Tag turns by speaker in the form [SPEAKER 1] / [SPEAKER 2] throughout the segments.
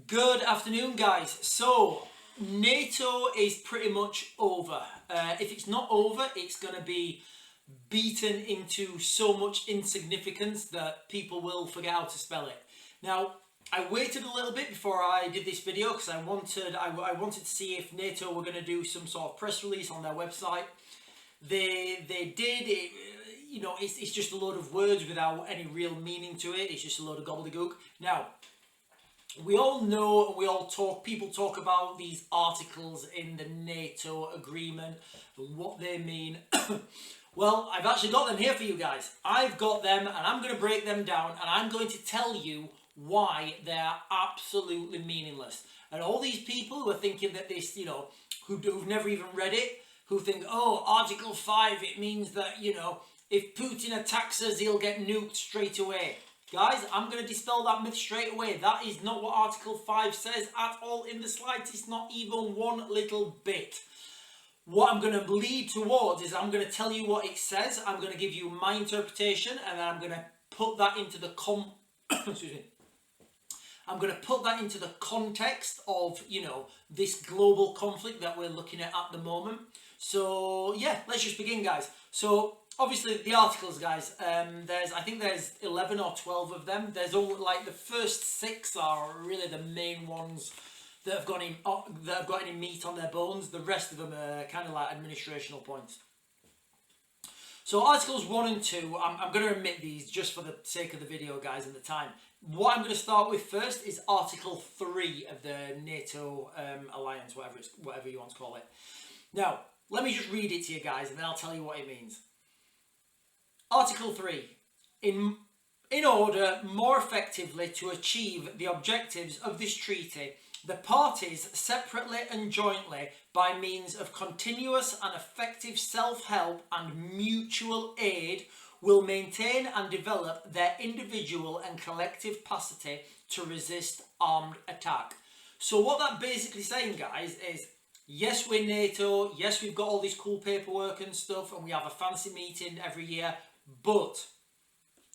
[SPEAKER 1] Good afternoon, guys. So, NATO is pretty much over. If it's not over, it's going to be beaten into so much insignificance that people will forget how to spell it. Now, I waited a little bit before I did this video because I wanted to see if NATO were going to do some sort of press release on their website. They did it. It's just a load of words without any real meaning to it. It's just a load of gobbledygook. Now, we all know and we all talk, people talk about these articles in the NATO agreement and what they mean. Well, I've actually got them here for you guys. I've got them and I'm going to break them down and I'm going to tell you why they're absolutely meaningless. And all these people who are thinking that this, who've never even read it, who think, oh, Article 5, it means that, if Putin attacks us, he'll get nuked straight away. Guys, I'm going to dispel that myth straight away. That is not what Article 5 says at all in the slightest, not even one little bit. What I'm going to lead towards is I'm going to tell you what it says, I'm going to give you my interpretation, and then I'm going to put that into the I'm going to put that into the context of, this global conflict that we're looking at the moment. So, yeah, let's just begin, guys. So, obviously, the articles, guys, I think there's 11 or 12 of them. There's only, the first 6 are really the main ones that have got any meat on their bones. The rest of them are kind of like administrational points. So Articles 1 and 2, I'm going to omit these just for the sake of the video, guys, and the time. What I'm going to start with first is Article 3 of the NATO alliance, whatever you want to call it. Now, let me just read it to you guys, and then I'll tell you what it means. Article 3. In order more effectively to achieve the objectives of this treaty, the parties separately and jointly, by means of continuous and effective self-help and mutual aid, will maintain and develop their individual and collective capacity to resist armed attack. So what that basically saying, guys, is yes, we're NATO, yes, we've got all this cool paperwork and stuff, and we have a fancy meeting every year, but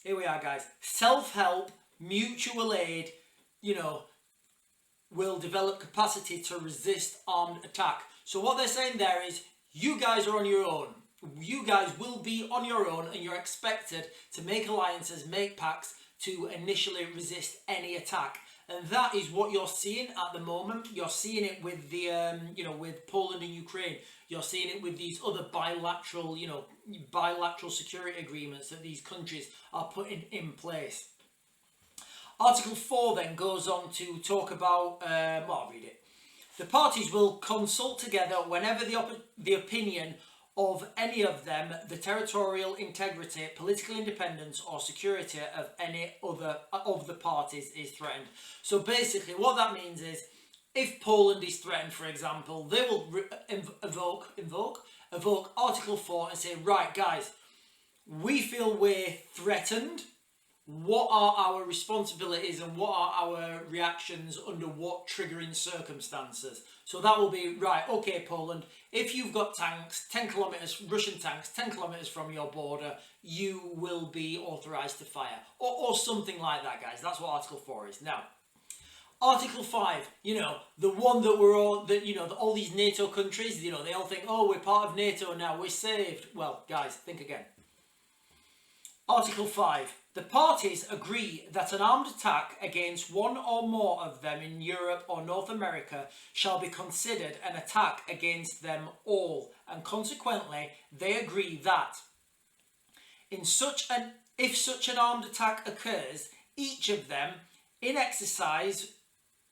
[SPEAKER 1] here we are, guys. Self-help, mutual aid, will develop capacity to resist armed attack. So what they're saying there is, you guys are on your own. You guys will be on your own, and you're expected to make alliances, make pacts to initially resist any attack. And that is what you're seeing at the moment. You're seeing it with the, with Poland and Ukraine. You're seeing it with these other bilateral security agreements that these countries are putting in place. Article 4 then goes on to talk about, I'll read it. The parties will consult together whenever the opinion of any of them, the territorial integrity, political independence or security of any other of the parties is threatened. So basically what that means is, if Poland is threatened, for example, they will evoke Article 4 and say, right, guys, we feel we're threatened. What are our responsibilities and what are our reactions under what triggering circumstances? So that will be, right, okay, Poland, if you've got tanks, 10 kilometres, Russian tanks, 10 kilometres from your border, you will be authorised to fire. Or something like that, guys. That's what Article 4 is. Now, Article 5, the one that all these NATO countries, they all think, oh, we're part of NATO now, we're saved. Well, guys, think again. Article 5. The parties agree that an armed attack against one or more of them in Europe or North America shall be considered an attack against them all, and consequently they agree that if such an armed attack occurs, each of them, in exercise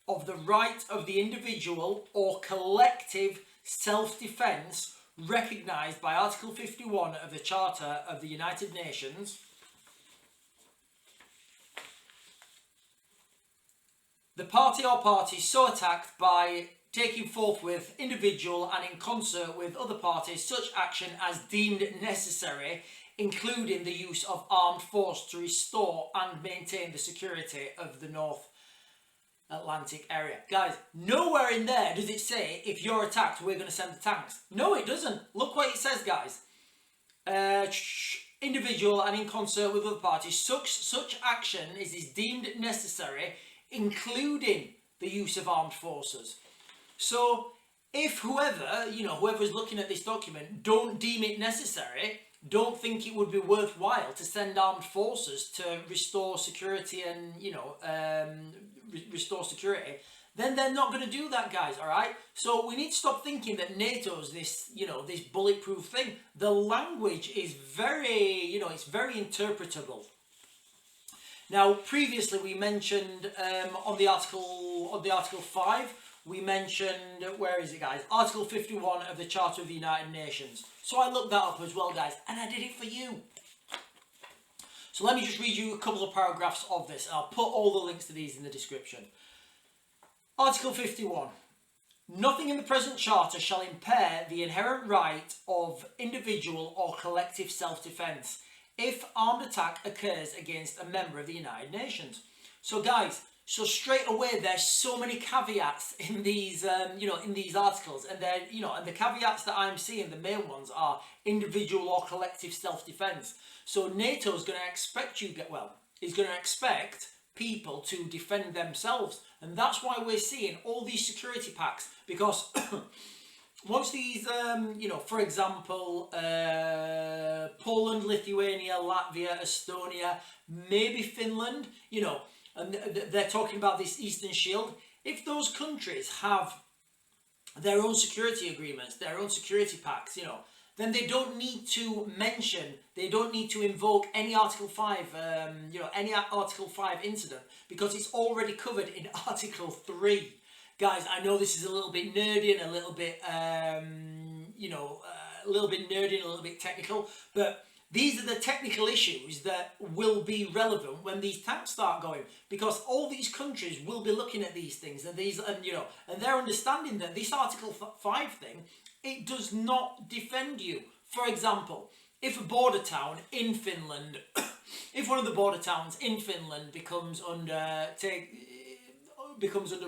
[SPEAKER 1] of the right of the individual or collective self-defence recognised by Article 51 of the Charter of the United Nations, the party or parties so attacked by taking forthwith, individual and in concert with other parties, such action as deemed necessary, including the use of armed force to restore and maintain the security of the North Atlantic area. Guys, nowhere in there does it say, if you're attacked, we're going to send the tanks. No, it doesn't. Look what it says, guys. Individual and in concert with other parties, such action is deemed necessary, including the use of armed forces. So if whoever's looking at this document don't deem it necessary, don't think it would be worthwhile to send armed forces to restore security and, restore security, then they're not going to do that, guys, all right? So we need to stop thinking that NATO's this, this bulletproof thing. The language is very, it's very interpretable. Now, previously we mentioned on the Article 5, we mentioned, where is it, guys? Article 51 of the Charter of the United Nations. So I looked that up as well, guys, and I did it for you. So let me just read you a couple of paragraphs of this, and I'll put all the links to these in the description. Article 51. Nothing in the present Charter shall impair the inherent right of individual or collective self-defence if armed attack occurs against a member of the United Nations. So guys, so straight away there's so many caveats in these, in these articles, and they're, and the caveats that I'm seeing, the main ones are individual or collective self-defence. So NATO is going to expect is going to expect people to defend themselves, and that's why we're seeing all these security packs, because once these, for example, Poland, Lithuania, Latvia, Estonia, maybe Finland, and they're talking about this Eastern Shield. If those countries have their own security agreements, their own security packs, then they don't need to they don't need to invoke any Article 5, any Article 5 incident, because it's already covered in Article 3. Guys, I know this is a little bit nerdy and a little bit, a little bit nerdy and a little bit technical, but these are the technical issues that will be relevant when these tanks start going, because all these countries will be looking at these things, and and they're understanding that this Article 5 thing, it does not defend you. For example, if a border town in Finland, if one of the border towns in Finland becomes under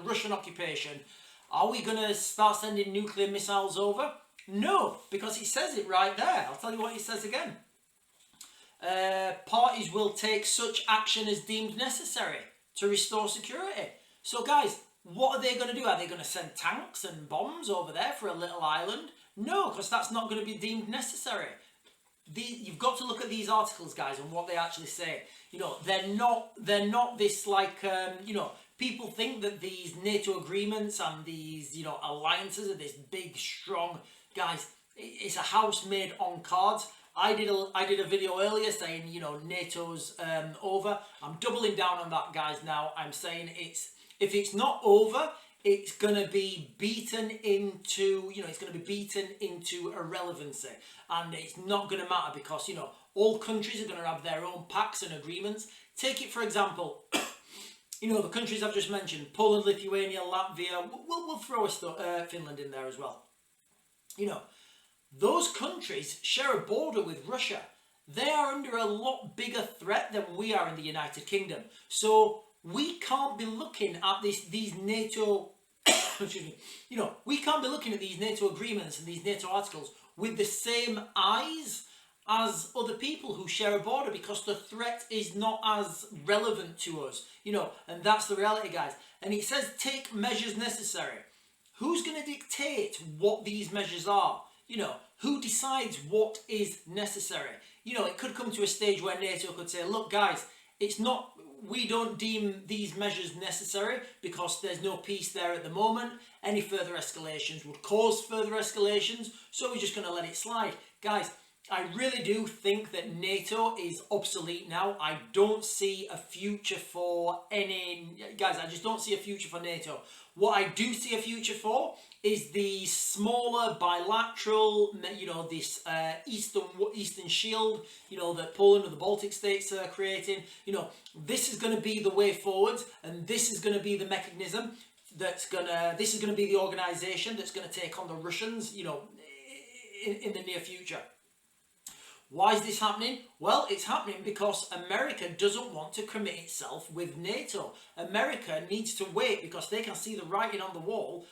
[SPEAKER 1] Russian occupation, are we going to start sending nuclear missiles over? No, because it says it right there. I'll tell you what it says again. Parties will take such action as deemed necessary to restore security. So guys, what are they going to do? Are they going to send tanks and bombs over there for a little island? No, because that's not going to be deemed necessary. You've got to look at these articles, guys, and what they actually say. They're not this like, people think that these NATO agreements and these, alliances are this big, strong, guys, it's a house made on cards. I did a video earlier saying, NATO's over. I'm doubling down on that, guys, now. I'm saying if it's not over, it's going to be beaten into, irrelevancy. And it's not going to matter because, all countries are going to have their own pacts and agreements. Take it, for example, the countries I've just mentioned, Poland, Lithuania, Latvia, we'll throw Finland in there as well. Those countries share a border with Russia. They are under a lot bigger threat than we are in the United Kingdom. So we can't be looking at these NATO, we can't be looking at these NATO agreements and these NATO articles with the same eyes as other people who share a border, because the threat is not as relevant to us, and that's the reality, guys. And it says take measures necessary. Who's going to dictate what these measures are? Who decides what is necessary? It could come to a stage where NATO could say, look, guys, we don't deem these measures necessary because there's no peace there at the moment. Any further escalations would cause further escalations, so we're just going to let it slide. Guys, I really do think that NATO is obsolete now. I don't see a future for guys, I just don't see a future for NATO. What I do see a future for is the smaller bilateral, this Eastern Shield, that Poland and the Baltic states are creating. This is going to be the way forward, and this is going to be the mechanism this is going to be the organisation that's going to take on the Russians, in the near future. Why is this happening? Well, it's happening because America doesn't want to commit itself with NATO. America needs to wait because they can see the writing on the wall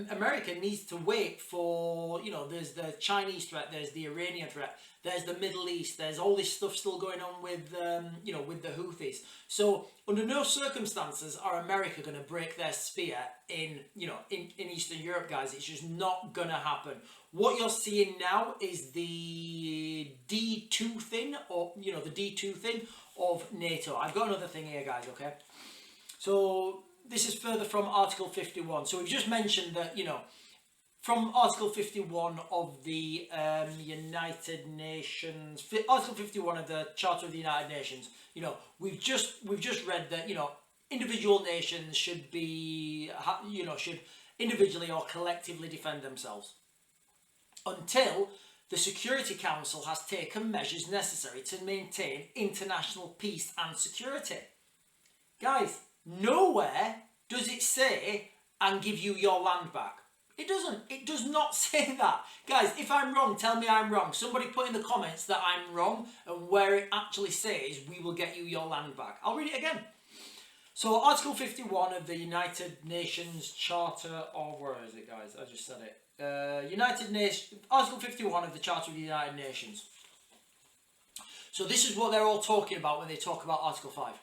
[SPEAKER 1] America needs to wait for, you know, there's the Chinese threat, there's the Iranian threat, there's the Middle East, there's all this stuff still going on with, you know, with the Houthis. So under no circumstances are America going to break their spear in, you know, in Eastern Europe, guys. It's just not going to happen. What you're seeing now is the D2 thing, or, you know, the D2 thing of NATO. I've got another thing here, guys, okay? So this is further from Article 51. So we've just mentioned that, you know, from Article 51 of the United Nations, Article 51 of the Charter of the United Nations, you know, we've just read that, you know, individual nations should be, you know, should individually or collectively defend themselves until the Security Council has taken measures necessary to maintain international peace and security. Guys, nowhere does it say, and give you your land back. It doesn't. It does not say that. Guys, if I'm wrong, tell me I'm wrong. Somebody put in the comments that I'm wrong and where it actually says, we will get you your land back. I'll read it again. So Article 51 of the United Nations Charter of, where is it, guys? I just said it. Article 51 of the Charter of the United Nations. So this is what they're all talking about when they talk about Article 5.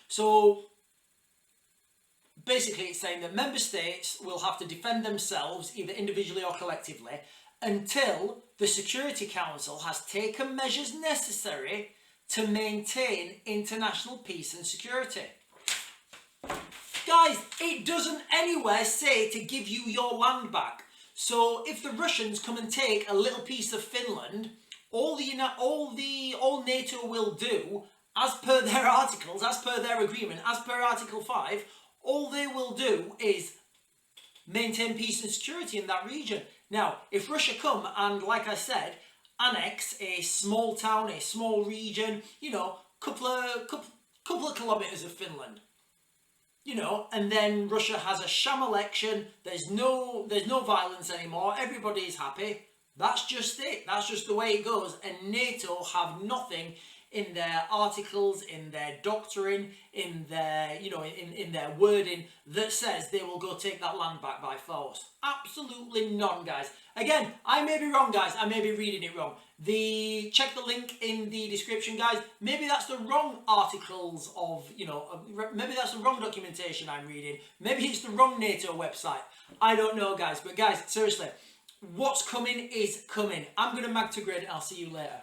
[SPEAKER 1] So basically it's saying that member states will have to defend themselves either individually or collectively until the Security Council has taken measures necessary to maintain international peace and security. Guys, it doesn't anywhere say to give you your land back. So if the Russians come and take a little piece of Finland, all NATO will do, as per their articles, as per their agreement, as per Article 5, all they will do is maintain peace and security in that region. Now, if Russia come and, like I said, annex a small town, a small region, you know, couple of kilometers of Finland, you know, and then Russia has a sham election, there's no violence anymore, everybody's happy, that's just it, that's just the way it goes, and NATO have nothing in their articles, in their doctrine, in their, you know, in their wording that says they will go take that land back by force. Absolutely none, guys. Again, I may be wrong, guys. I may be reading it wrong. Check the link in the description, guys. Maybe that's the wrong articles of, you know, maybe that's the wrong documentation I'm reading. Maybe it's the wrong NATO website. I don't know, guys. But guys, seriously, what's coming is coming. I'm going to mag to grid. I'll see you later.